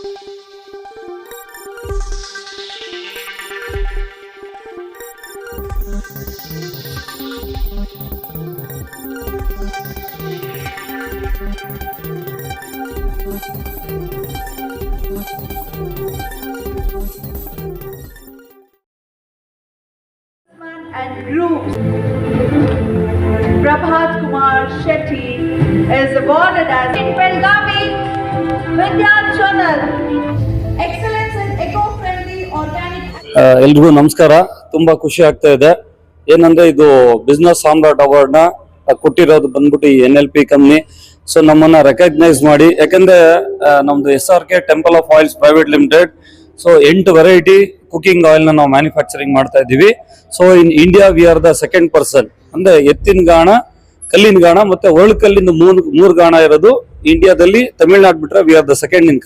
And groups. Prabhat Kumar Shetty is awarded as in Belgavi Vidyachanal Excellence in Eco-Friendly Organic. ಎಲ್ರಿಗೂ ನಮಸ್ಕಾರ. ತುಂಬಾ ಖುಷಿ ಆಗ್ತಾ ಇದೆ. ಏನಂದ್ರೆ ಇದು ಬಿಸ್ನೆಸ್ ಸಾಮ್ರಾಟ್ ಅವಾರ್ಡ್ ನ ಕೊಟ್ಟಿರೋದು ಬಂದ್ಬಿಟ್ಟು ಈ NLP ಕಂಪ್ನಿ. ಸೊ ನಮ್ಮನ್ನ ರೆಕಗ್ನೈಸ್ ಮಾಡಿ, ಯಾಕಂದ್ರೆ ನಮ್ದು SRK temple of oils private limited so 8 variety cooking oil ನ ನಾವು ಮ್ಯಾನುಫ್ಯಾಕ್ಚರಿಂಗ್ ಮಾಡ್ತಾ ಇದ್ದೀವಿ. So in India V are the second person. ಅಂದ್ರೆ ಎತ್ತಿನ ಗಾಣ, ಕಲ್ಲಿನ ಗಾಣ ಮತ್ತೆ ಒರಳು ಕಲ್ಲಿಂದ ಮೂರು ಗಾಣ ಇರೋದು ಇಂಡಿಯಾದಲ್ಲಿ. ತಮಿಳ್ನಾಡು ಬಿಟ್ರೆ we are the second in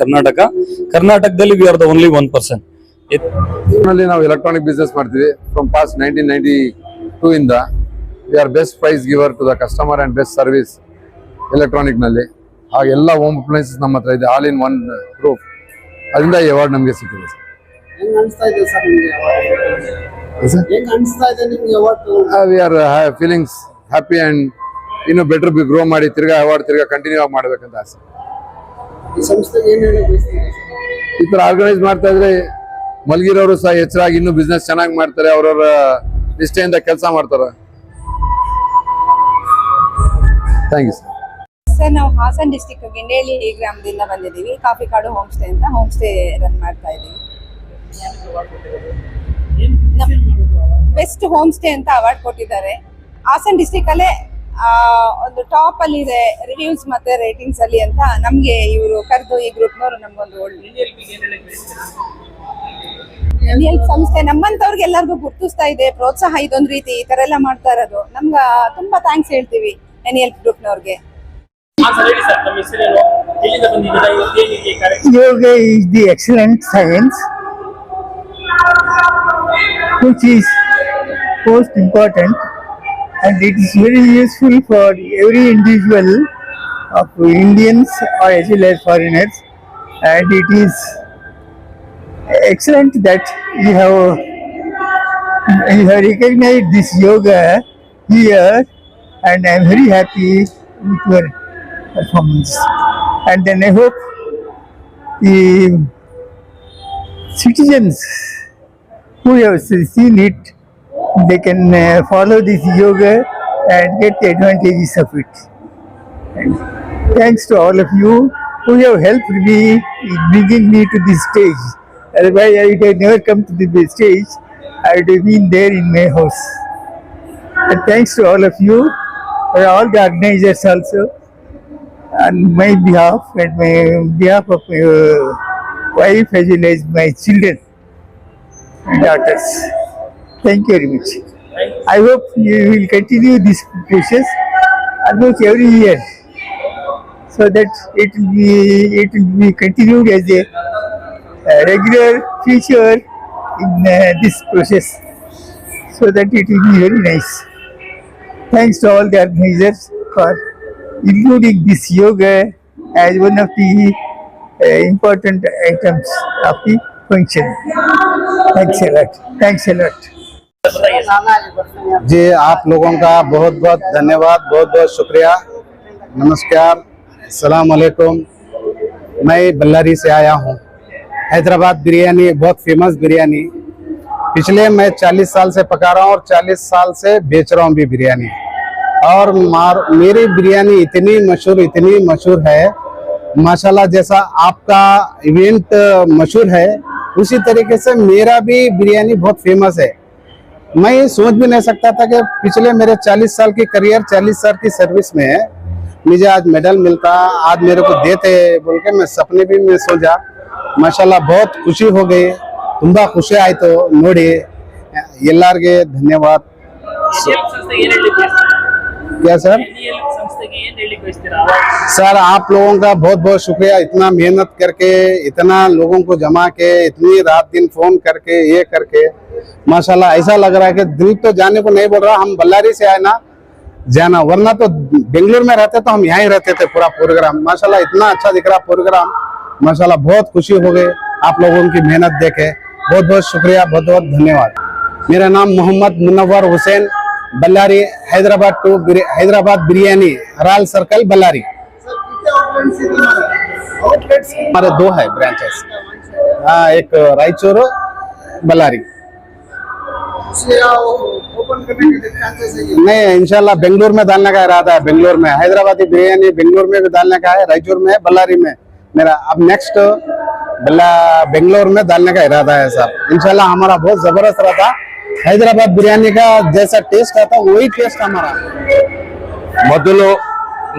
ಕರ್ನಾಟಕದಲ್ಲಿ ವಿ ಆರ್ ದ ಓನ್ಲಿ 1%. ನಾವು ಎಲೆಕ್ಟ್ರಾನಿಕ್ ಬಿಸ್ನೆಸ್ ಮಾಡ್ತೀವಿ ಫ್ರಮ್ ಪಾಸ್ಟ್ 1992 ಇಂದ. We are best price giver to the customer and best service electronic ನಲ್ಲಿ. ಎಲ್ಲ ಹೋಮ್ ಅಪ್ಲೈನ್ಸಸ್ ನಮ್ಮ ಹತ್ರ ಇದೆ, ಆಲ್ ಇನ್ ಒನ್ ಪ್ರೂಫ್. ಅದರಿಂದ ಈ ಅವಾರ್ಡ್ ನಮಗೆ ಸಿಕ್ಕಿದೆ sir. We are feelings happy and ಇನ್ನು ಬೆಟರ್ ಗ್ರೋ ಮಾಡಿ ತಿರ್ಗಾ ಅವಾರ್ಡ್ ತಿರ್ಗಾ ಕಂಟಿನ್ಯೂ ಆಗಿ ಮಾಡ್ಬೇಕಂತ ಆಸೆ. ಈ ತರ ಆರ್ಗನೈಸ್ ಮಾಡ್ತಾ ಇದ್ರೆ ಮಲಗಿರೋರು ಸಹ ಎಚ್ಚರಾಗಿ ಇನ್ನೂ ಬಿಸ್ನೆಸ್ ಚೆನ್ನಾಗಿ ಮಾಡ್ತಾರೆ, ಅವ್ರವ್ರ ನಿಷ್ಠೆಯಿಂದ ಕೆಲಸ ಮಾಡ್ತಾರೆ. Thank you sir. ನಾವು ಹಾಸನ್ ಡಿಸ್ಟಿಕ್ ಗಿಂಡೇಳಿ ಗ್ರಾಮದಿಂದ ಬಂದಿದ್ದೀವಿ. ಕಾಫಿ ಕಾಡು ಹೋಮ್ ಸ್ಟೇ ಅಂತ ಹೋಮ್ ಸ್ಟೇ ರನ್ ಮಾಡ್ತಾ ಇದ್ದೀವಿ. ಬೆಸ್ಟ್ ಹೋಮ್ ಸ್ಟೇ ಅಂತ ಅವಾರ್ಡ್ ಕೊಟ್ಟಿದ್ದಾರೆ. ಹಾಸನ್ ಡಿಸ್ಟಿಕ್ ಅಲ್ಲೇ ಒಂದು ಟಾಪ್ ಅಲ್ಲಿ ಇದೆ ರಿವ್ಯೂಸ್ ಮತ್ತೆ ರೇಟಿಂಗ್ಸ್ ಅಲ್ಲಿ ಅಂತ ನಮ್ಗೆ ಇವರು ಕರೆದು ಈ ಗ್ರೂಪ್ನವರು ನಮ್ಗೊಂದು ಒಳ್ಳೆ ಸಂಸ್ಥೆ ನಮ್ಮಂತವ್ರಿಗೆ ಎಲ್ಲರಿಗೂ ಗುರ್ತಿಸ್ತಾ ಇದೆ. ಪ್ರೋತ್ಸಾಹ ಇದೊಂದು ರೀತಿ ಈ ತರ ಎಲ್ಲ ಮಾಡ್ತಾ ಇರೋದು ನಮ್ಗ ತುಂಬಾ ಥ್ಯಾಂಕ್ಸ್ ಹೇಳ್ತೀವಿ NLP ಗ್ರೂಪ್ನವ್ರಿಗೆ. Yoga is the excellent science which is most important, and it is very useful for every individual of Indians or as well as foreigners, and it is excellent that you have recognized this yoga here, and I am very happy with your performance. And then I hope the citizens who have seen it, they can follow this yoga and get the advantages of it. And thanks to all of you who have helped me in bringing me to this stage. Otherwise, I would have never come to this stage. I would have been there in my house. And thanks to all of you, all the organizers also, on my behalf and my behalf of my wife as well as my children and daughters. Thank you very much. I hope you will continue this process almost every year, so that it will be continued as a regular feature in this process, so that it will be very nice. Thanks to all the organizers for including this yoga as one of the important items of the function. Thanks a lot. Thanks a lot. जी, आप लोगों का बहुत बहुत धन्यवाद, बहुत बहुत शुक्रिया. नमस्कार, अस्सलाम वालेकुम. मैं बल्लारी से आया हूँ. हैदराबाद बिरयानी बहुत फेमस बिरयानी, पिछले मैं 40 साल से पका रहा हूँ और 40 साल से बेच रहा हूँ भी बिरयानी. और मेरी बिरयानी इतनी मशहूर है माशाल्लाह. जैसा आपका इवेंट मशहूर है उसी तरीके से मेरा भी बिरयानी बहुत फेमस है. मैं सोच भी नहीं सकता था कि पिछले मेरे 40 साल की करियर, 40 साल की सर्विस में मुझे आज मेडल मिलता, आज मेरे को देते बोल के मैं सपने भी में सोचा. माशाल्लाह बहुत खुशी हो गई, ತುಂಬಾ ಖುಷಿ ಆಯ್ತು ನೋಡಿ. ಎಲ್ಲರಿಗೆ ಧನ್ಯವಾದ. क्या सर? सर आप लोगों का बहुत बहुत शुक्रिया. इतना मेहनत करके, इतना लोगों को जमा के, इतनी रात दिन फोन करके, ये करके माशाल्लाह ऐसा लग रहा है कि दिल तो जाने को नहीं बोल रहा. हम बल्लारी से आए ना जाना, वरना तो बेंगलुरु में रहते तो हम यहाँ ही रहते थे. पूरा प्रोग्राम माशाल्लाह इतना अच्छा दिख रहा प्रोग्राम. माशाल्लाह बहुत खुशी हो गई आप लोगों की मेहनत देखे। बहुत बहुत शुक्रिया, बहुत बहुत धन्यवाद। मेरा नाम मोहम्मद मुनव्वर हुसैन, बल्लारी हैदराबाद टू हैदराबाद बिरयानी, राल सर्कल बल्लारी। हमारे 2 है ब्रांचेस, एक रायचूर बल्लारी। नहीं, इंशाल्लाह बेंगलुरु में डालने का इरादा है। बेंगलुरु में हैदराबादी बिरयानी बेंगलुरु में भी डालने का है, रायचूर में, बल्लारी में। मेरा अब नेक्स्ट बेंगलुरु में डालने का इरादा है साहब। इंशाल्लाह हमारा बहुत जबरदस्त रहता, हैदराबाद बिरयानी का जैसा टेस्ट आता वही टेस्ट हमारा। ಮೊದಲು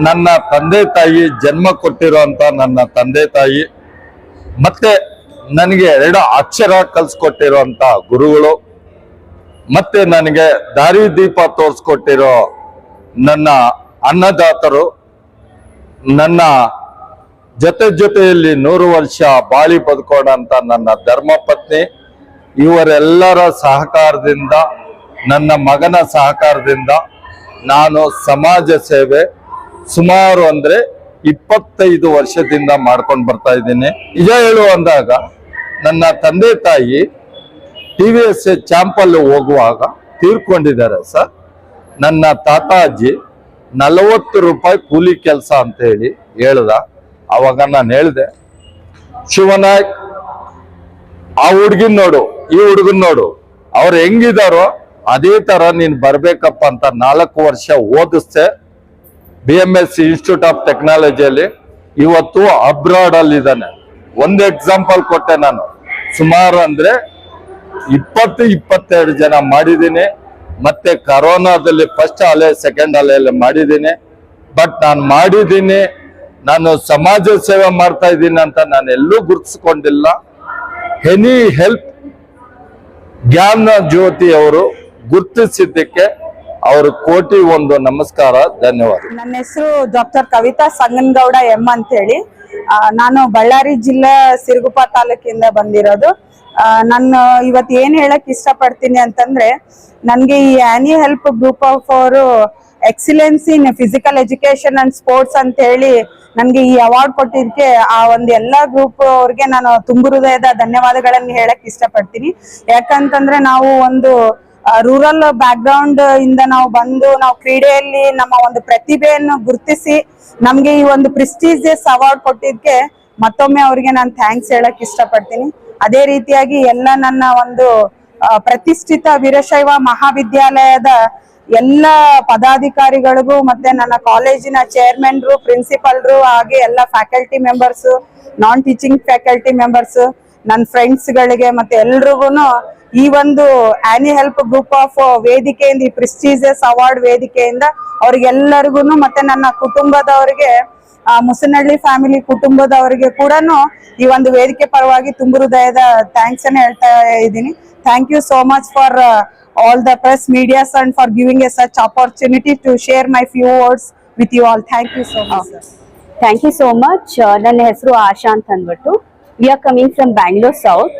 ನನ್ನ ತಂದೆ ತಾಯಿ ಜನ್ಮ ಕೊಟ್ಟಿರುವಂತ ನನ್ನ ತಂದೆ ತಾಯಿ ಮತ್ತೆ ನನಗೆ 2 ಅಕ್ಷರ ಕಲ್ಸ್ಕೊಟ್ಟಿರುವಂತ ಗುರುಗಳು ಮತ್ತೆ ನನಗೆ ದಾರಿ ದೀಪ ತೋರಿಸ್ಕೊಟ್ಟಿರೋ ನನ್ನ ಅನ್ನದಾತರು, ನನ್ನ ಜೊತೆಯಲ್ಲಿ 100 ವರ್ಷ ಬಾಳಿ ಬದುಕೋಣಂತ ನನ್ನ ಧರ್ಮಪತ್ನಿ, ಇವರೆಲ್ಲರ ಸಹಕಾರದಿಂದ, ನನ್ನ ಮಗನ ಸಹಕಾರದಿಂದ ನಾನು ಸಮಾಜ ಸೇವೆ ಸುಮಾರು ಅಂದ್ರೆ 25 ವರ್ಷದಿಂದ ಮಾಡ್ಕೊಂಡು ಬರ್ತಾ ಇದ್ದೀನಿ। ನಿಜ ಹೇಳು ಅಂದಾಗ ನನ್ನ ತಂದೆ ತಾಯಿ TVS ಚಾಂಪಲ್ ಹೋಗುವಾಗ ತೀರ್ಕೊಂಡಿದ್ದಾರೆ ಸರ್। ನನ್ನ ತಾತ ಅಜ್ಜಿ 40 ರೂಪಾಯಿ ಕೂಲಿ ಕೆಲಸ ಅಂತ ಹೇಳಿ ಹೇಳ್ದ। ಅವಾಗ ನಾನು ಹೇಳ್ದೆ, ಶಿವನಾಯಕ್ ಆ ಹುಡ್ಗಿನ್ ನೋಡು, ಈ ಹುಡುಗನ್ ನೋಡು, ಅವ್ರು ಹೆಂಗಿದಾರೋ ಅದೇ ತರ ನೀನ್ ಬರ್ಬೇಕಪ್ಪ ಅಂತ 4 ವರ್ಷ ಓದಿಸ್ದೆ BMS ಇನ್ಸ್ಟಿಟ್ಯೂಟ್ ಆಫ್ ಟೆಕ್ನಾಲಜಿಯಲ್ಲಿ। ಇವತ್ತು ಅಬ್ರಾಡ್ ಅಲ್ಲಿ ಇದ್ದಾನೆ। ಒಂದು ಎಕ್ಸಾಂಪಲ್ ಕೊಟ್ಟೆ ನಾನು, ಸುಮಾರು ಅಂದ್ರೆ 20-22 ಜನ ಮಾಡಿದ್ದೀನಿ। ಮತ್ತೆ ಕರೋನಾದಲ್ಲಿ ಫಸ್ಟ್ ಅಲೆ ಸೆಕೆಂಡ್ ಅಲೆಯಲ್ಲಿ ಮಾಡಿದ್ದೀನಿ। ಬಟ್ ನಾನು ಮಾಡಿದ್ದೀನಿ, ನಾನು ಸಮಾಜ ಸೇವೆ ಮಾಡ್ತಾ ಇದ್ದೀನಿ ಅಂತ ನಾನು ಎಲ್ಲೂ ಗುರುತಿಸ್ಕೊಂಡಿಲ್ಲ। ಎನಿ ಹೆಲ್ಪ್ ಜ್ಞಾನ ಜ್ಯೋತಿ ಅವರು ಗುರುತಿಸಿದ್ದಕ್ಕೆ ಅವರು ಕೋಟಿ ಒಂದು ನಮಸ್ಕಾರ, ಧನ್ಯವಾದ। ನನ್ನ ಹೆಸರು ಡಾಕ್ಟರ್ ಕವಿತಾ ಸಂಗನಗೌಡ ಎಂ ಅಂತ ಹೇಳಿ, ನಾನು ಬಳ್ಳಾರಿ ಜಿಲ್ಲೆ ಸಿರುಗುಪ್ಪ ತಾಲೂಕಿಂದ ಬಂದಿರೋದು। ನಾನು ಇವತ್ತು ಏನ್ ಹೇಳಕ್ ಇಷ್ಟಪಡ್ತೀನಿ ಅಂತಂದ್ರೆ, ನನ್ಗೆ ಈ ಆನಿ ಹೆಲ್ಪ್ ಗ್ರೂಪ್ ಆಫ್ ಅವರು excellence in physical education and sports ಅಂತ ಹೇಳಿ ನನ್ಗೆ ಈ ಅವಾರ್ಡ್ ಕೊಟ್ಟಿದ್ದಕ್ಕೆ ಆ ಒಂದು ಎಲ್ಲಾ ಗ್ರೂಪ್ ಅವ್ರಿಗೆ ನಾನು ತುಂಬು ಹೃದಯದ ಧನ್ಯವಾದಗಳನ್ನ ಹೇಳಕ್ ಇಷ್ಟಪಡ್ತೀನಿ। ಯಾಕಂತಂದ್ರೆ ನಾವು ಒಂದು ರೂರಲ್ ಬ್ಯಾಕ್ ಗ್ರೌಂಡ್ ಇಂದ ನಾವು ಬಂದು ನಾವು ಕ್ರೀಡೆಯಲ್ಲಿ ನಮ್ಮ ಒಂದು ಪ್ರತಿಭೆಯನ್ನು ಗುರುತಿಸಿ ನಮ್ಗೆ ಈ ಒಂದು ಪ್ರೆಸ್ಟೀಜಿಯಸ್ ಅವಾರ್ಡ್ ಕೊಟ್ಟಿದ್ದಕ್ಕೆ ಮತ್ತೊಮ್ಮೆ ಅವರಿಗೆ ನಾನು ಥ್ಯಾಂಕ್ಸ್ ಹೇಳಕ್ ಇಷ್ಟಪಡ್ತೀನಿ। ಅದೇ ರೀತಿಯಾಗಿ ಎಲ್ಲ ನನ್ನ ಒಂದು ಪ್ರತಿಷ್ಠಿತ ವೀರಶೈವ ಮಹಾವಿದ್ಯಾಲಯದ ಎಲ್ಲ ಪದಾಧಿಕಾರಿಗಳಿಗೂ ಮತ್ತೆ ನನ್ನ ಕಾಲೇಜಿನ ಚೇರ್ಮನ್ರು, ಪ್ರಿನ್ಸಿಪಲ್ರು, ಹಾಗೆ ಎಲ್ಲ ಫ್ಯಾಕಲ್ಟಿ ಮೆಂಬರ್ಸ್, ನಾನ್ ಟೀಚಿಂಗ್ ಫ್ಯಾಕಲ್ಟಿ ಮೆಂಬರ್ಸ್, ನನ್ನ ಫ್ರೆಂಡ್ಸ್ ಗಳಿಗೆ ಮತ್ತೆ ಎಲ್ರಿಗೂನು ಈ ಒಂದು ಆನಿ ಹೆಲ್ಪ್ ಗ್ರೂಪ್ ಆಫ್ ವೇದಿಕೆಯಿಂದ, ಈ ಪ್ರೆಸ್ಟೀಜಿಯಸ್ ಅವಾರ್ಡ್ ವೇದಿಕೆಯಿಂದ ಅವ್ರಿಗೆಲ್ಲರಿಗೂನು ಮತ್ತೆ ನನ್ನ ಕುಟುಂಬದವರಿಗೆ, ಮುಸನಹಳ್ಳಿ ಫ್ಯಾಮಿಲಿ ಕುಟುಂಬದವರಿಗೆ ಕೂಡ ಈ ಒಂದು ವೇದಿಕೆ ಪರವಾಗಿ ತುಂಬು ಹೃದಯದ ಥ್ಯಾಂಕ್ಸ್ ಅನ್ನು ಹೇಳ್ತಾ ಇದ್ದೀನಿ। Thank you so much for all the press medias and for giving us such opportunity to share my few words with you all. Thank you so much, sir. Thank you so much. ನನ್ನ ಹೆಸರು ಆಶಾ ಅಂತ ಅಂದ್ಬಿಟ್ಟು, we are coming from Bangalore South.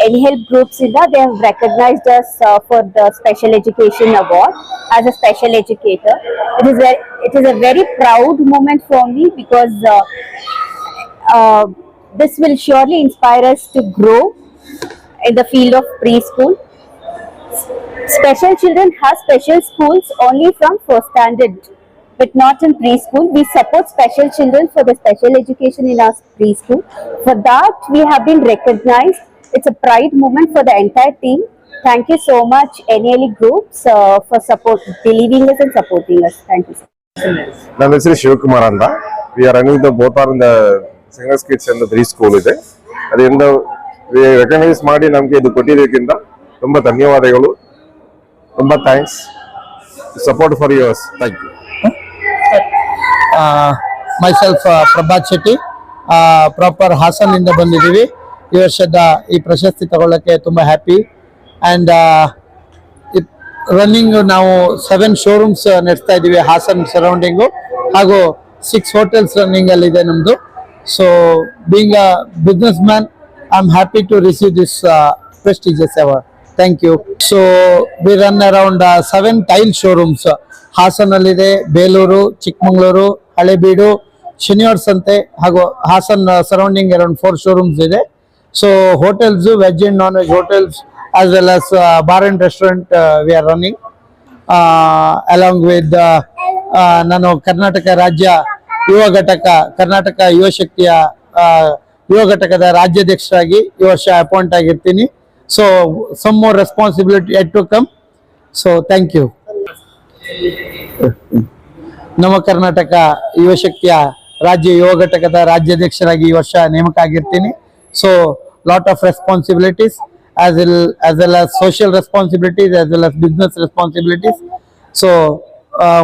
Any Help Groups ಇಂದ they have recognized us for the Special Education Award as a special educator. It is a very proud moment for me because this will surely inspire us to grow in the field of preschool. Special children have special schools only from first standard, but not in preschool. We support special children for the special education in our preschool. For that, we have been recognized. It's a pride moment for the entire team. Thank you so much, NLE Groups, for believing us and supporting us. Thank you. ನನ್ನ ಹೆಸರು ಶಿವಕುಮಾರ್ ಅಂತ. We are running the both are in the singers kids ಅಂತ ಪ್ರೀಸ್ಕೂಲ್ ಇದೆ. ಅದರಿಂದ recognise ಮಾಡಿ ನಮಗೆ ಇದು ಕೊಟ್ಟಿದ್ದಕ್ಕಿಂತ ತುಂಬಾ ಧನ್ಯವಾದಗಳು, ತುಂಬಾ thanks. Support for yours. Thank you. Myself Prabhat Shetty, proper ಹಾಸನ್ನಿಂದ ಬಂದಿದ್ದೀವಿ. ಈ ವರ್ಷದ ಈ ಪ್ರಶಸ್ತಿ ತಗೊಳ್ಳೋಕ್ಕೆ ತುಂಬ ಹ್ಯಾಪಿ. ಆ್ಯಂಡ್ ರನ್ನಿಂಗ್ ನಾವು 7 ಶೋರೂಮ್ಸ್ ನಡೆಸ್ತಾ ಇದ್ದೀವಿ ಹಾಸನ್ ಸರೌಂಡಿಂಗು, ಹಾಗೂ 6 ಹೋಟೆಲ್ಸ್ ರನ್ನಿಂಗಲ್ಲಿದೆ ನಮ್ಮದು. So being a businessman, I am happy to receive this prestigious award. Thank you. So we run around 7 tile showrooms. ಹಾಸನಲ್ಲಿದೆ, ಬೇಲೂರು, ಚಿಕ್ಕಮಗಳೂರು, ಹಳೆಬೀಡು, ಶನಿವಾರ ಸಂತೆ ಹಾಗೂ ಹಾಸನ್ ಸರೌಂಡಿಂಗ್ ಅರೌಂಡ್ 4 ಶೋರೂಮ್ಸ್ ಇದೆ. So hotels, veg and non veg hotels as well as bar and restaurant we are running along with ನಾನು ಕರ್ನಾಟಕ ರಾಜ್ಯ ಯುವ ಘಟಕ, ಕರ್ನಾಟಕ ಯುವ ಶಕ್ತಿಯ ಯುವ ಘಟಕದ ರಾಜ್ಯಾಧ್ಯಕ್ಷರಾಗಿ ಈ ವರ್ಷ ಅಪಾಯಿಂಟ್ ಆಗಿರ್ತೀನಿ. So some more responsibility yet to come. So thank you. ನಮ್ಮ ಕರ್ನಾಟಕ ಯುವ ಶಕ್ತಿಯ ರಾಜ್ಯ ಯುವ ಘಟಕದ ರಾಜ್ಯಾಧ್ಯಕ್ಷರಾಗಿ ಈ ವರ್ಷ ನೇಮಕ ಆಗಿರ್ತೀನಿ. So lot of responsibilities as well as social responsibilities as well as business responsibilities. So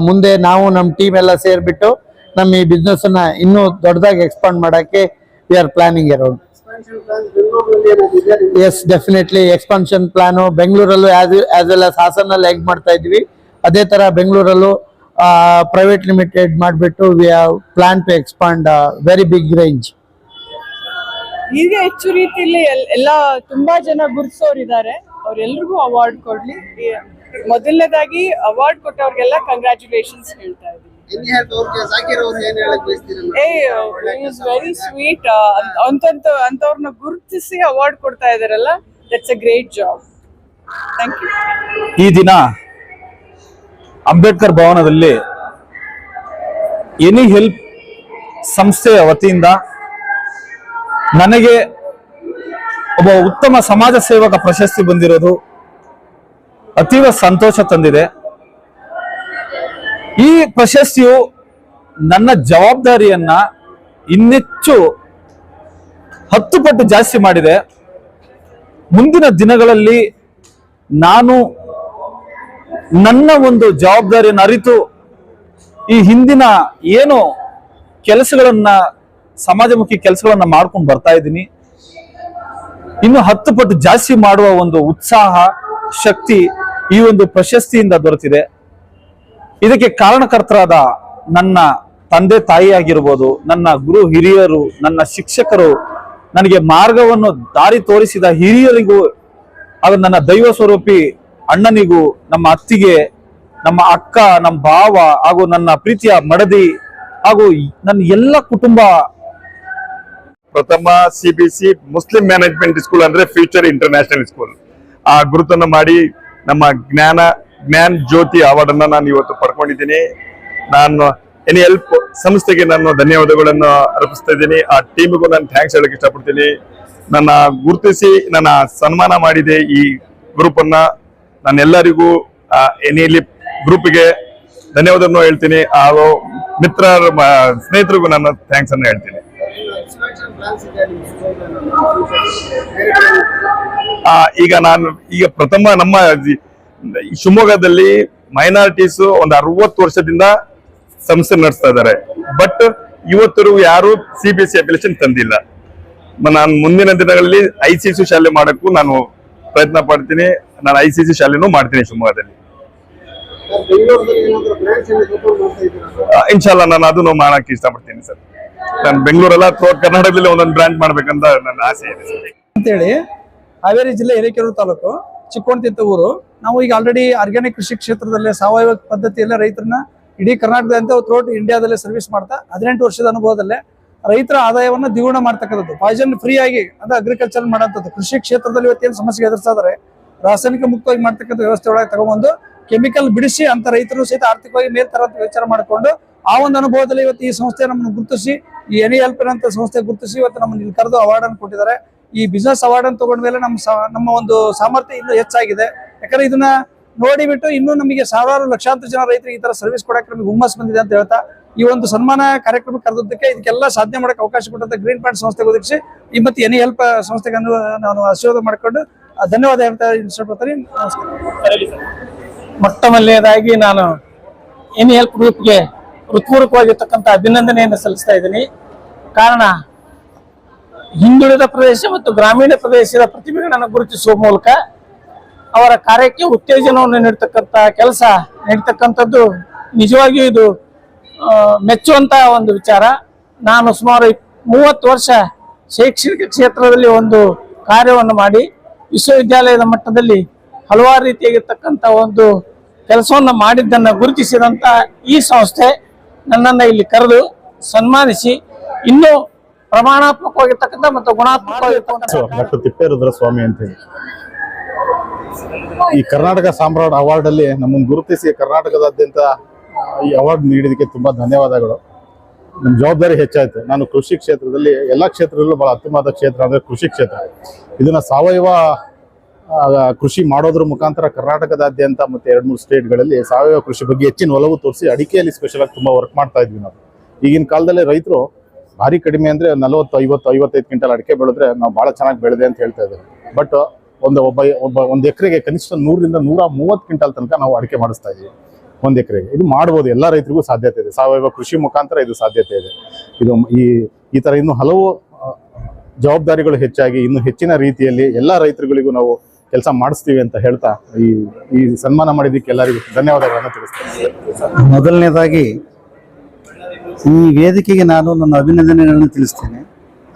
ಮುಂದೆ ನಾವು ನಮ್ಮ ಟೀಮ್ ಎಲ್ಲ ಸೇರ್ಬಿಟ್ಟು ನಮ್ಮ ಈ ಬಿಸ್ನೆಸ್ ಅನ್ನ ಇನ್ನೂ ದೊಡ್ಡದಾಗಿ ಎಕ್ಸ್ಪಾಂಡ್ ಮಾಡಕ್ಕೆ we are planning around. Yes, definitely expansion plan ಬೆಂಗಳೂರಲ್ಲೂ ಆಸ್ ವೆಲ್ ಆಸ್ ಹಾಸನಲ್ಲಿ ಎಗ್ ಮಾಡ್ತಾ ಇದ್ವಿ. ಅದೇ ತರ ಬೆಂಗಳೂರಲ್ಲೂ ಪ್ರೈವೇಟ್ ಲಿಮಿಟೆಡ್ ಮಾಡಿಬಿಟ್ಟು we have plan to expand very big range. ಹೀಗೆ ಹೆಚ್ಚು ರೀತಿಯಲ್ಲಿ ಎಲ್ಲ ತುಂಬಾ ಜನ ಗುರುತಿಸೋರಿದ್ದಾರೆ. ಅವ್ರೆಲ್ರಿಗೂ ಅವಾರ್ಡ್ ಕೊಡ್ಲಿ. ಮೊದಲನೇದಾಗಿ ಅವಾರ್ಡ್ ಕೊಟ್ಟವ್ರಿಗೆಲ್ಲ ಕಂಗ್ರಾಚುಲೇಷನ್ಸ್ ಹೇಳ್ತಾ ಇದ್ದೀನಿ. Very sweet. ಅಂತವ್ರನ್ನ ಗುರುತಿಸಿ ಅವಾರ್ಡ್ ಕೊಡ್ತಾ ಇದಾರಲ್ಲ, that's a great job. Thank you. ಈ ದಿನ ಅಂಬೇಡ್ಕರ್ ಭವನದಲ್ಲಿ ಎನಿ ಹೆಲ್ಪ್ ಸಂಸ್ಥೆಯ ವತಿಯಿಂದ ನನಗೆ ಒಬ್ಬ ಉತ್ತಮ ಸಮಾಜ ಸೇವಕ ಪ್ರಶಸ್ತಿ ಬಂದಿರೋದು ಅತೀವ ಸಂತೋಷ ತಂದಿದೆ. ಈ ಪ್ರಶಸ್ತಿಯು ನನ್ನ ಜವಾಬ್ದಾರಿಯನ್ನ ಇನ್ನೆಚ್ಚು 10 ಪಟ್ಟು ಜಾಸ್ತಿ ಮಾಡಿದೆ. ಮುಂದಿನ ದಿನಗಳಲ್ಲಿ ನಾನು ನನ್ನ ಒಂದು ಜವಾಬ್ದಾರಿಯನ್ನು ಅರಿತು ಈ ಹಿಂದಿನ ಏನು ಕೆಲಸಗಳನ್ನ, ಸಮಾಜಮುಖಿ ಕೆಲಸಗಳನ್ನ ಮಾಡ್ಕೊಂಡು ಬರ್ತಾ ಇದ್ದೀನಿ, ಇನ್ನು 10 ಪಟ್ಟು ಜಾಸ್ತಿ ಮಾಡುವ ಒಂದು ಉತ್ಸಾಹ, ಶಕ್ತಿ ಈ ಒಂದು ಪ್ರಶಸ್ತಿಯಿಂದ ದೊರೆತಿದೆ. ಇದಕ್ಕೆ ಕಾರಣಕರ್ತರಾದ ನನ್ನ ತಂದೆ ತಾಯಿ ಆಗಿರ್ಬೋದು, ನನ್ನ ಗುರು ಹಿರಿಯರು, ನನ್ನ ಶಿಕ್ಷಕರು, ನನಗೆ ಮಾರ್ಗವನ್ನು ದಾರಿ ತೋರಿಸಿದ ಹಿರಿಯರಿಗೂ ಹಾಗೂ ನನ್ನ ದೈವ ಸ್ವರೂಪಿ ಅಣ್ಣನಿಗೂ, ನಮ್ಮ ಅತ್ತಿಗೆ, ನಮ್ಮ ಅಕ್ಕ, ನಮ್ಮ ಭಾವ ಹಾಗೂ ನನ್ನ ಪ್ರೀತಿಯ ಮಡದಿ ಹಾಗೂ ನನ್ನ ಎಲ್ಲ ಕುಟುಂಬ. ಪ್ರಥಮ CBC ಮುಸ್ಲಿಂ ಮ್ಯಾನೇಜ್ಮೆಂಟ್ ಸ್ಕೂಲ್ ಅಂದ್ರೆ ಫ್ಯೂಚರ್ ಇಂಟರ್ನ್ಯಾಷನಲ್ ಸ್ಕೂಲ್, ಆ ಗುರುತನ್ನು ಮಾಡಿ ನಮ್ಮ ಜ್ಞಾನ್ ಜ್ಯೋತಿ ಅವಾರ್ಡ್ ಅನ್ನ ನಾನು ಇವತ್ತು ಪಡ್ಕೊಂಡಿದ್ದೀನಿ. ನಾನು ಎನಿ ಹೆಲ್ಪ್ ಸಂಸ್ಥೆಗೆ ನಾನು ಧನ್ಯವಾದಗಳನ್ನು ಅರ್ಪಿಸ್ತಾ ಇದ್ದೀನಿ. ಆ ಟೀಮ್ಗೂ ನಾನು ಥ್ಯಾಂಕ್ಸ್ ಹೇಳಕ್ ಇಷ್ಟಪಡ್ತೀನಿ. ನನ್ನ ಗುರುತಿಸಿ ನನ್ನ ಸನ್ಮಾನ ಮಾಡಿದೆ ಈ ಗ್ರೂಪ್ ಅನ್ನ. ನಾನೆಲ್ಲರಿಗೂ ಎನಿ ಗ್ರೂಪ್ಗೆ ಧನ್ಯವಾದವನ್ನು ಹೇಳ್ತೀನಿ. ಹಾಗೂ ಸ್ನೇಹಿತರಿಗೂ ನನ್ನ ಥ್ಯಾಂಕ್ಸ್ ಅನ್ನು ಹೇಳ್ತೀನಿ. ಈಗ ಪ್ರಥಮ ನಮ್ಮ ಶಿವಮೊಗ್ಗದಲ್ಲಿ ಮೈನಾರಿಟೀಸ್ ಒಂದು 60 ವರ್ಷದಿಂದ ಸಂಸ್ಥೆ ನಡೆಸ್ತಾ ಇದ್ದಾರೆ. ಬಟ್ ಇವತ್ತರೆಗೂ ಯಾರು CBC ಅಪ್ಲಿಕೇಶನ್ ತಂದಿಲ್ಲ. ನಾನು ಮುಂದಿನ ದಿನಗಳಲ್ಲಿ ICC ಶಾಲೆ ಮಾಡಕ್ಕೂ ನಾನು ಪ್ರಯತ್ನ ಪಡ್ತೀನಿ. ನಾನು ICC ಶಾಲೆನೂ ಮಾಡ್ತೀನಿ ಶಿವಮೊಗ್ಗದಲ್ಲಿ. ಇನ್ಶಾಲ್ಲಾ ನಾನು ಅದನ್ನು ಮಾಡಕ್ಕೆ ಇಷ್ಟಪಡ್ತೀನಿ ಸರ್. ನಾನು ಬೆಂಗಳೂರಲ್ಲ ಅಥವಾ ಕರ್ನಾಟಕದಲ್ಲಿ ಒಂದೊಂದು ಬ್ರಾಂಚ್ ಮಾಡ್ಬೇಕಂತ ನನ್ನ ಆಸೆ ಇದೆ ಅಂತೇಳಿ. ಹಾವೇರಿ ಜಿಲ್ಲೆ ಹಿರೇಕೆರೂರು ತಾಲೂಕು ಚಿಕ್ಕೋಣತಿತ್ತ ಊರು. ನಾವು ಈಗ ಆಲ್ರೆಡಿ ಆರ್ಗ್ಯಾನಿಕ್ ಕೃಷಿ ಕ್ಷೇತ್ರದಲ್ಲಿ ಸಾವಯವ ಪದ್ಧತಿಯಲ್ಲೇ ರೈತರನ್ನ ಇಡೀ ಕರ್ನಾಟಕದಂತ ಥ್ರೂಔಟ್ ಇಂಡಿಯಾದಲ್ಲೇ ಸರ್ವಿಸ್ ಮಾಡ್ತಾ 18 ವರ್ಷದ ಅನುಭವದಲ್ಲೇ ರೈತರ ಆದಾಯವನ್ನು ದ್ವಿಗುಣ ಮಾಡ್ತಕ್ಕಂಥದ್ದು, ಪಾಯ್ಸನ್ ಫ್ರೀ ಆಗಿ ಅಂದ್ರೆ ಅಗ್ರಿಕಲ್ಚರ್ ಮಾಡೋಂಥದ್ದು. ಕೃಷಿ ಕ್ಷೇತ್ರದಲ್ಲಿ ಇವತ್ತೇನು ಸಮಸ್ಯೆ ಎದುರಿಸ್ತಾ ಇದಾರೆ, ರಾಸಾಯನಿಕ ಮುಕ್ತವಾಗಿ ಮಾಡ್ತಕ್ಕಂಥ ವ್ಯವಸ್ಥೆ ಒಳಗೆ ತಗೊಂಡ್ಬಂದು ಕೆಮಿಕಲ್ ಬಿಡಿಸಿ ಅಂತ ರೈತರು ಸಹಿತ ಆರ್ಥಿಕವಾಗಿ ಮೇಲ್ತರಂತ ವಿಚಾರ ಮಾಡಿಕೊಂಡು ಆ ಒಂದು ಅನುಭವದಲ್ಲಿ ಇವತ್ತು ಈ ಸಂಸ್ಥೆ ನಮ್ಮನ್ನು ಗುರುತಿಸಿ, ಈ ಎನಿ ಹೆಲ್ಪ್ ಅಂತ ಸಂಸ್ಥೆ ಗುರುತಿಸಿ ಇವತ್ತು ನಮ್ಮನ್ನು ಇಲ್ಲಿ ಕರೆದು ಅವಾರ್ಡ್ ಅನ್ನು ಕೊಟ್ಟಿದ್ದಾರೆ. ಈ ಬಿಸ್ನೆಸ್ ಅವಾರ್ಡ್ ಅನ್ನು ತಗೊಂಡ ಮೇಲೆ ನಮ್ಮ ಒಂದು ಸಾಮರ್ಥ್ಯ ಇನ್ನೂ ಹೆಚ್ಚಾಗಿದೆ. ಯಾಕಂದ್ರೆ ಇದನ್ನ ನೋಡಿಬಿಟ್ಟು ಇನ್ನೂ ನಮಗೆ ಸಾವಿರಾರು ಲಕ್ಷಾಂತರ ಜನ ರೈತರಿಗೆ ಈ ತರ ಸರ್ವಿಸ್ ಕೊಡಕ್ಕೆ ನಮಗೆ ಹುಮ್ಮಸ್ ಬಂದಿದೆ ಅಂತ ಹೇಳ್ತಾ ಈ ಒಂದು ಸನ್ಮಾನ ಕಾರ್ಯಕ್ರಮ ಕರೆದದ್ದಕ್ಕೆ ಇದಕ್ಕೆಲ್ಲ ಸಾಧನೆ ಮಾಡಕ್ಕೆ ಅವಕಾಶ ಕೊಟ್ಟಂತ ಗ್ರೀನ್ ಪಾಯಿಂಟ್ ಸಂಸ್ಥೆಗೆ ಒದಗಿಸಿ ಈ ಮತ್ತೆ ಎನಿ ಹೆಲ್ಪ್ ಸಂಸ್ಥೆಗೆ ನಾನು ಆಶೀರ್ವಾದ ಮಾಡಿಕೊಂಡು ಧನ್ಯವಾದ ಹೇಳ್ತಾ ಇಷ್ಟಪಡ್ತೀನಿ. ನಮಸ್ಕಾರ. ಮೊಟ್ಟ ಮೊದಲನೇದಾಗಿ ನಾನು ಎನಿ ಹೆಲ್ಪ್ ಗ್ರೂಪ್ಗೆ ಹೃತ್ಪೂರ್ವಕವಾಗಿರ್ತಕ್ಕಂಥ ಅಭಿನಂದನೆಯನ್ನು ಸಲ್ಲಿಸ್ತಾ ಇದ್ದೀನಿ. ಕಾರಣ ಹಿಂದುಳಿದ ಪ್ರದೇಶ ಮತ್ತು ಗ್ರಾಮೀಣ ಪ್ರದೇಶದ ಪ್ರತಿಭೆಗಳನ್ನು ಗುರುತಿಸುವ ಮೂಲಕ ಅವರ ಕಾರ್ಯಕ್ಕೆ ಉತ್ತೇಜನವನ್ನು ನೀಡತಕ್ಕಂಥ ಕೆಲಸ ನೀಡತಕ್ಕಂಥದ್ದು ನಿಜವಾಗಿಯೂ ಇದು ಮೆಚ್ಚುವಂತ ಒಂದು ವಿಚಾರ. ನಾನು ಸುಮಾರು 30 ವರ್ಷ ಶೈಕ್ಷಣಿಕ ಕ್ಷೇತ್ರದಲ್ಲಿ ಒಂದು ಕಾರ್ಯವನ್ನು ಮಾಡಿ ವಿಶ್ವವಿದ್ಯಾಲಯದ ಮಟ್ಟದಲ್ಲಿ ಹಲವಾರು ರೀತಿಯಾಗಿರ್ತಕ್ಕಂಥ ಒಂದು ಕೆಲಸವನ್ನು ಮಾಡಿದ್ದನ್ನು ಗುರುತಿಸಿದಂತ ಈ ಸಂಸ್ಥೆ ನನ್ನನ್ನು ಇಲ್ಲಿ ಕರೆದು ಸನ್ಮಾನಿಸಿ ಇನ್ನೂ ಪ್ರಮಾಣಾತ್ಮಕವಾಗಿರ್ತಕ್ಕಂಥ ಮತ್ತು ಗುಣಾತ್ಮಕವಾಗಿರ್ತಕ್ಕಂಥ ಡಾಕ್ಟರ್ ತಿಪ್ಪೇರುದ್ರ ಸ್ವಾಮಿ ಅಂತೇಳಿ ಈ ಕರ್ನಾಟಕ ಸಾಮ್ರಾಟ್ ಅವಾರ್ಡ್ ಅಲ್ಲಿ ನಮ್ಮನ್ನು ಗುರುತಿಸಿ ಕರ್ನಾಟಕದಾದ್ಯಂತ ಈ ಅವಾರ್ಡ್ ನೀಡಿದಕ್ಕೆ ತುಂಬಾ ಧನ್ಯವಾದಗಳು. ನಮ್ಮ ಜವಾಬ್ದಾರಿ ಹೆಚ್ಚಾಯ್ತು. ನಾನು ಕೃಷಿ ಕ್ಷೇತ್ರದಲ್ಲಿ ಎಲ್ಲಾ ಕ್ಷೇತ್ರದಲ್ಲೂ ಬಹಳ ಅತ್ಯುನ್ನತ ಕ್ಷೇತ್ರ ಅಂದ್ರೆ ಕೃಷಿ ಕ್ಷೇತ್ರ. ಇದನ್ನ ಸಾವಯವ ಕೃಷಿ ಮಾಡೋದ್ರ ಮುಖಾಂತರ ಕರ್ನಾಟಕದಾದ್ಯಂತ ಮತ್ತೆ 2-3 ಸ್ಟೇಟ್ಗಳಲ್ಲಿ ಸಾವಯವ ಕೃಷಿ ಬಗ್ಗೆ ಹೆಚ್ಚಿನ ಒಲವು ತೋರಿಸಿ ಅಡಿಕೆಯಲ್ಲಿ ಸ್ಪೆಷಲ್ ಆಗಿ ತುಂಬಾ ವರ್ಕ್ ಮಾಡ್ತಾ ಇದ್ವಿ ನಾವು. ಈಗಿನ ಕಾಲದಲ್ಲಿ ರೈತರು ಭಾರಿ ಕಡಿಮೆ ಅಂದ್ರೆ 40, 50, 55 ಕ್ವಿಂಟಲ್ ಅಡಿಕೆ ಬೆಳೆದ್ರೆ ನಾವು ಬಹಳ ಚೆನ್ನಾಗಿ ಬೆಳೆದೆ ಅಂತ ಹೇಳ್ತಾ ಇದ್ದಾರೆ. ಬಟ್ ಒಂದು ಎಕರೆಗೆ ಕನಿಷ್ಠ 100ರಿಂದ 130 ಕ್ವಿಂಟಲ್ ತನಕ ನಾವು ಅಡಿಕೆ ಮಾಡಿಸ್ತಾ ಇದೀವಿ ಒಂದು ಎಕರೆಗೆ. ಇದು ಮಾಡ್ಬೋದು, ಎಲ್ಲ ರೈತರಿಗೂ ಸಾಧ್ಯತೆ ಇದೆ. ಸಾವಯವ ಕೃಷಿ ಮುಖಾಂತರ ಇದು ಸಾಧ್ಯತೆ ಇದೆ. ಇದು ಈ ತರ ಇನ್ನು ಹಲವು ಜವಾಬ್ದಾರಿಗಳು ಹೆಚ್ಚಾಗಿ ಇನ್ನು ಹೆಚ್ಚಿನ ರೀತಿಯಲ್ಲಿ ಎಲ್ಲಾ ರೈತರುಗಳಿಗೂ ನಾವು ಕೆಲಸ ಮಾಡಿಸ್ತೀವಿ ಅಂತ ಹೇಳ್ತಾ ಈ ಸನ್ಮಾನ ಮಾಡಿದ್ದಕ್ಕೆ ಎಲ್ಲರಿಗೂ ಧನ್ಯವಾದಗಳನ್ನು ತಿಳಿಸ್ತೇನೆ. ಮೊದಲನೇದಾಗಿ ಈ ವೇದಿಕೆಗೆ ನಾನು ನನ್ನ ಅಭಿನಂದನೆಗಳನ್ನು ತಿಳಿಸ್ತೇನೆ.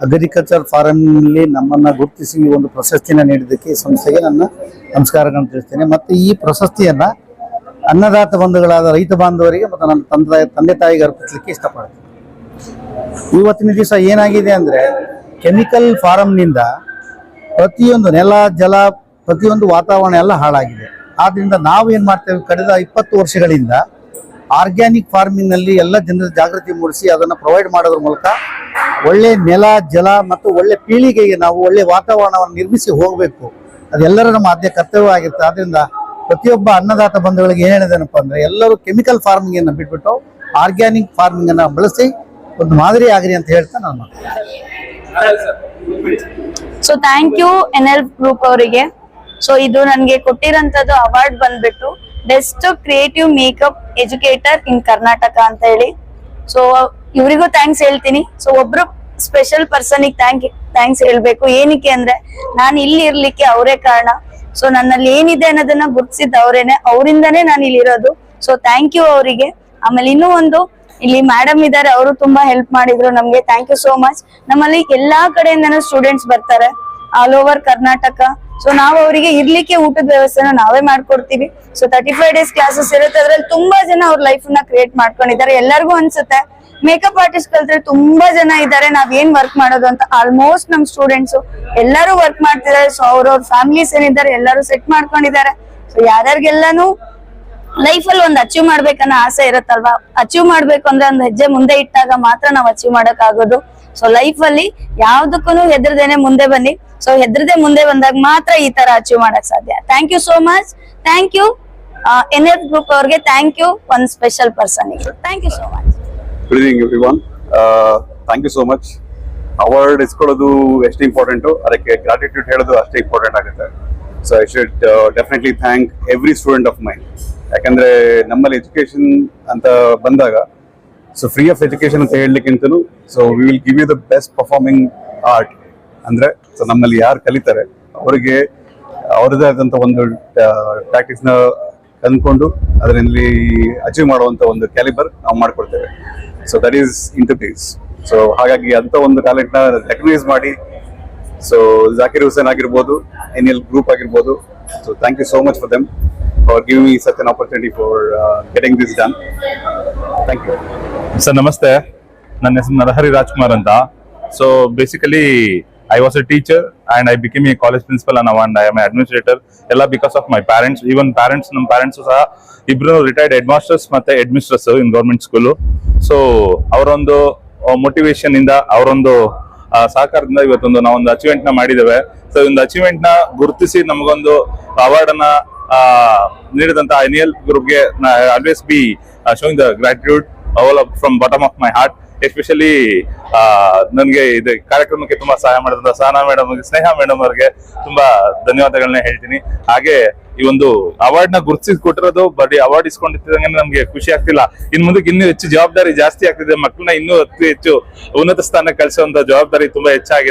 ಅಗ್ರಿಕಲ್ಚರ್ ಫಾರಮ್ನಲ್ಲಿ ನಮ್ಮನ್ನ ಗುರುತಿಸಿ ಒಂದು ಪ್ರಶಸ್ತಿಯನ್ನು ನೀಡಿದ್ದಕ್ಕೆ ಈ ಸಂಸ್ಥೆಗೆ ನನ್ನ ನಮಸ್ಕಾರಗಳನ್ನು ತಿಳಿಸ್ತೇನೆ. ಮತ್ತು ಈ ಪ್ರಶಸ್ತಿಯನ್ನ ಅನ್ನದಾತ ಬಂಧುಗಳಾದ ರೈತ ಬಾಂಧವರಿಗೆ ಮತ್ತು ನನ್ನ ತಂದೆ ತಾಯಿಗೆ ಅರ್ಪಿಸಲಿಕ್ಕೆ ಇಷ್ಟಪಡ್ತೀನಿ. ಇವತ್ತಿನ ದಿವಸ ಏನಾಗಿದೆ ಅಂದ್ರೆ ಕೆಮಿಕಲ್ ಫಾರಮ್ನಿಂದ ಪ್ರತಿಯೊಂದು ನೆಲ ಜಲ ಪ್ರತಿಯೊಂದು ವಾತಾವರಣ ಎಲ್ಲ ಹಾಳಾಗಿದೆ. ಆದ್ರಿಂದ ನಾವು ಏನ್ ಮಾಡ್ತೇವೆ, ಕಳೆದ 20 ವರ್ಷಗಳಿಂದ ಆರ್ಗ್ಯಾನಿಕ್ ಫಾರ್ಮಿಂಗ್ ನಲ್ಲಿ ಎಲ್ಲ ಜನರ ಜಾಗೃತಿ ಮೂಡಿಸಿ ಅದನ್ನು ಪ್ರೊವೈಡ್ ಮಾಡೋದ್ರ ಮೂಲಕ ಒಳ್ಳೆ ನೆಲ ಜಲ ಮತ್ತು ಒಳ್ಳೆ ಪೀಳಿಗೆಗೆ ನಾವು ಒಳ್ಳೆ ವಾತಾವರಣವನ್ನು ನಿರ್ಮಿಸಿ ಹೋಗಬೇಕು. ಅದೆಲ್ಲರ ನಮ್ಮ ಆದ್ಯ ಕರ್ತವ್ಯ ಆಗಿರುತ್ತೆ. ಆದ್ರಿಂದ ಪ್ರತಿಯೊಬ್ಬ ಅನ್ನದಾತ ಬಂಧುಗಳಿಗೆ ಏನ್ ಹೇಳಿದೇನಪ್ಪ ಅಂದ್ರೆ ಎಲ್ಲರೂ ಕೆಮಿಕಲ್ ಫಾರ್ಮಿಂಗ್ ಅನ್ನು ಬಿಟ್ಬಿಟ್ಟು ಆರ್ಗ್ಯಾನಿಕ್ ಫಾರ್ಮಿಂಗ್ ಅನ್ನ ಬಳಸಿ ಒಂದು ಮಾದರಿ ಆಗ್ರಿ ಅಂತ ಹೇಳ್ತಾ ನಾನು. So thank you NL group ಅವರಿಗೆ. ಸೊ ಇದು ನನಗೆ ಕೊಟ್ಟಿರೋಂಥದ್ದು ಅವಾರ್ಡ್ ಬಂದ್ಬಿಟ್ಟು best creative makeup educator in Karnataka ಅಂತ ಹೇಳಿ. ಸೊ ಇವರಿಗೂ ಥ್ಯಾಂಕ್ಸ್ ಹೇಳ್ತೀನಿ. ಸೊ ಒಬ್ರು ಸ್ಪೆಷಲ್ ಪರ್ಸನ್ಗೆ ಥ್ಯಾಂಕ್ಸ್ ಹೇಳ್ಬೇಕು. ಏನಕ್ಕೆ ಅಂದ್ರೆ ನಾನು ಇಲ್ಲಿ ಇರ್ಲಿಕ್ಕೆ ಅವರೇ ಕಾರಣ. ಸೊ ನನ್ನಲ್ಲಿ ಏನಿದೆ ಅನ್ನೋದನ್ನ ಗುರ್ತಿಸಿದ ಅವರೇನೆ, ಅವರಿಂದಾನೇ ನಾನು ಇಲ್ಲಿ ಇರೋದು. ಸೊ ಥ್ಯಾಂಕ್ ಯು ಅವರಿಗೆ. ಆಮೇಲೆ ಇನ್ನೂ ಒಂದು ಇಲ್ಲಿ ಮೇಡಮ್ ಇದ್ದಾರೆ, ಅವರು ತುಂಬಾ ಹೆಲ್ಪ್ ಮಾಡಿದ್ರು ನಮ್ಗೆ. Thank you so much. ನಮ್ಮಲ್ಲಿ ಎಲ್ಲಾ ಕಡೆಯಿಂದನೂ ಸ್ಟೂಡೆಂಟ್ಸ್ ಬರ್ತಾರೆ ಆಲ್ ಓವರ್ ಕರ್ನಾಟಕ. ಸೊ ನಾವು ಅವರಿಗೆ ಇರ್ಲಿಕ್ಕೆ ಊಟದ ವ್ಯವಸ್ಥೆನ ನಾವೇ ಮಾಡ್ಕೊಡ್ತೀವಿ. ಸೊ 35 ಡೇಸ್ ಕ್ಲಾಸಸ್ ಇರುತ್ತೆ. ಅದ್ರಲ್ಲಿ ತುಂಬಾ ಜನ ಅವ್ರ ಲೈಫ್ ನ ಕ್ರಿಯೇಟ್ ಮಾಡ್ಕೊಂಡಿದ್ದಾರೆ. ಎಲ್ಲರಿಗೂ ಅನ್ಸುತ್ತೆ ಮೇಕಪ್ ಆರ್ಟಿಸ್ಟ್ ಕಲ್ತ್ರೆ ತುಂಬಾ ಜನ ಇದ್ದಾರೆ, ನಾವ್ ಏನ್ ವರ್ಕ್ ಮಾಡೋದು ಅಂತ. ಆಲ್ಮೋಸ್ಟ್ ನಮ್ ಸ್ಟೂಡೆಂಟ್ಸ್ ಎಲ್ಲರೂ ವರ್ಕ್ ಮಾಡ್ತಿದ್ದಾರೆ. ಸೊ ಅವ್ರವ್ರ ಫ್ಯಾಮಿಲೀಸ್ ಏನಿದ್ದಾರೆ ಎಲ್ಲರೂ ಸೆಟ್ ಮಾಡ್ಕೊಂಡಿದ್ದಾರೆ. ಸೊ ಯಾರ್ಯಾರಿಗೆಲ್ಲಾನು ಲೈಫ್ ಅಲ್ಲಿ ಒಂದು ಅಚೀವ್ ಮಾಡ್ಬೇಕನ್ನೋ ಆಸೆ ಇರುತ್ತಲ್ವಾ, ಅಚೀವ್ ಮಾಡ್ಬೇಕು ಅಂದ್ರೆ ಒಂದ್ ಹೆಜ್ಜೆ ಮುಂದೆ ಇಟ್ಟಾಗ ಮಾತ್ರ ನಾವ್ ಅಚೀವ್ ಮಾಡಕ್ ಆಗೋದು. ಸೊ ಲೈಫ್ ಅಲ್ಲಿ ಯಾವ್ದಕ್ಕೂ ಹೆದರ್ದೇನೆ ಮುಂದೆ ಬನ್ನಿ. ಸೊ ಹೆದರದೆ ಮುಂದೆ ಬಂದಾಗ ಮಾತ್ರ ಈ ತರ ಅಚೀವ್ ಮಾಡಕ್ ಸಾಧ್ಯ. Thank you so much. Thank you NL group ಅವ್ರಿಗೆ. ಥ್ಯಾಂಕ್ ಯು ಒಂದ್ special person. Thank you so much. Good evening everyone. Thank you so much. Award ಇಸ್ಕೊಳ್ಳೋದು ಎಷ್ಟು ಇಂಪಾರ್ಟೆಂಟು, ಅದಕ್ಕೆ ಗ್ರಾಟಿಟ್ಯೂಡ್ ಹೇಳೋದು ಅಷ್ಟೇ ಇಂಪಾರ್ಟೆಂಟ್ ಆಗುತ್ತೆ. So I should definitely thank every student of mine. ಯಾಕಂದ್ರೆ ನಮ್ಮಲ್ಲಿ ಎಜುಕೇಶನ್ ಅಂತ ಬಂದಾಗ ಸೊ ಫ್ರೀ ಆಫ್ ಎಜುಕೇಶನ್ ಅಂತ ಹೇಳಲಿಕ್ಕಿಂತಲೂ so we will give you the best performing art. ಅಂದ್ರೆ ಸೊ ನಮ್ಮಲ್ಲಿ ಯಾರು ಕಲಿತಾರೆ ಅವರಿಗೆ ಅವರದೇ ಆದಂತ ಒಂದು ಟ್ಯಾಕ್ಟಿಕ್ಸ್ ನ ತಂದ್ಕೊಂಡು ಅದರಲ್ಲಿ ಅಚೀವ್ ಮಾಡುವಂತ ಒಂದು ಕ್ಯಾಲಿಬರ್ ನಾವು ಮಾಡ್ಕೊಡ್ತೇವೆ. So that is interface. So ಹಾಗಾಗಿ ಅಂತ ಒಂದು ಟ್ಯಾಲೆಂಟ್ ನ ರೆಕಗ್ನೈಸ್ ಮಾಡಿ, ಸೊ ಜಾಕಿರ್ ಹುಸೇನ್ ಆಗಿರ್ಬೋದು, NL ಗ್ರೂಪ್ ಆಗಿರ್ಬೋದು, so thank you so much for them for giving me such an opportunity for getting this done. Thank you sir. ನಮಸ್ತೆ, ನನ್ನ ಹೆಸರು ನರಹರಿ ರಾಜ್ಕುಮಾರ್ ಅಂತ. So basically I was a teacher and I became a college principal and I am an administrator. Ella because of my parents. Even parents, ನಮ್ಮ parents ಸಹ ಇಬ್ರು retired head masters ಮತ್ತೆ head mistress in government school. So ಅವರೊಂದು motivation ಇಂದ ಅವರೊಂದು ಸಹಕಾರದಿಂದ ಇವತ್ತೊಂದು ನಾವೊಂದು ಅಚೀವ್ಮೆಂಟ್ ನ ಮಾಡಿದ್ದೇವೆ. ಸೊ ಒಂದು ಅಚೀವ್ಮೆಂಟ್ ನ ಗುರುತಿಸಿ ನಮಗೊಂದು ಅವಾರ್ಡ್ ಅನ್ನ ನೀಡಿದಂತ NL ಗ್ರೂಪ್ಗೆ always be showing the gratitude from bottom of my heart. Especially ನನಗೆ ಇದು ಕಾರ್ಯಕ್ರಮಕ್ಕೆ ತುಂಬಾ ಸಹಾಯ ಮಾಡಿದಂತ ಸಹನಾ ಮೇಡಮ್, ಸ್ನೇಹ ಮೇಡಮ್ ಅವರಿಗೆ ತುಂಬಾ ಧನ್ಯವಾದಗಳನ್ನ ಹೇಳ್ತೀನಿ. ಹಾಗೆ ಈ ಒಂದು ಅವಾರ್ಡ್ ನ ಗುರುತಿಸಿ ಕೊಟ್ಟಿರೋದು ಬರೀ ಅವಾರ್ಡ್ ಇಸ್ಕೊಂಡಿದ್ದಂಗೆ ನಮ್ಗೆ ಖುಷಿ ಆಗ್ತಿಲ್ಲ. ಇನ್ ಮುಂದಕ್ಕೆ ಇನ್ನೂ ಹೆಚ್ಚು ಜವಾಬ್ದಾರಿ ಜಾಸ್ತಿ ಆಗ್ತಿದೆ. ಮಕ್ಕಳನ್ನ ಇನ್ನೂ ಹೆಚ್ಚು ಉನ್ನತ ಸ್ಥಾನಕ್ಕೆ ಕಳಿಸುವಂತ ಜವಾಬ್ದಾರಿ ತುಂಬಾ ಹೆಚ್ಚಾಗಿದೆ.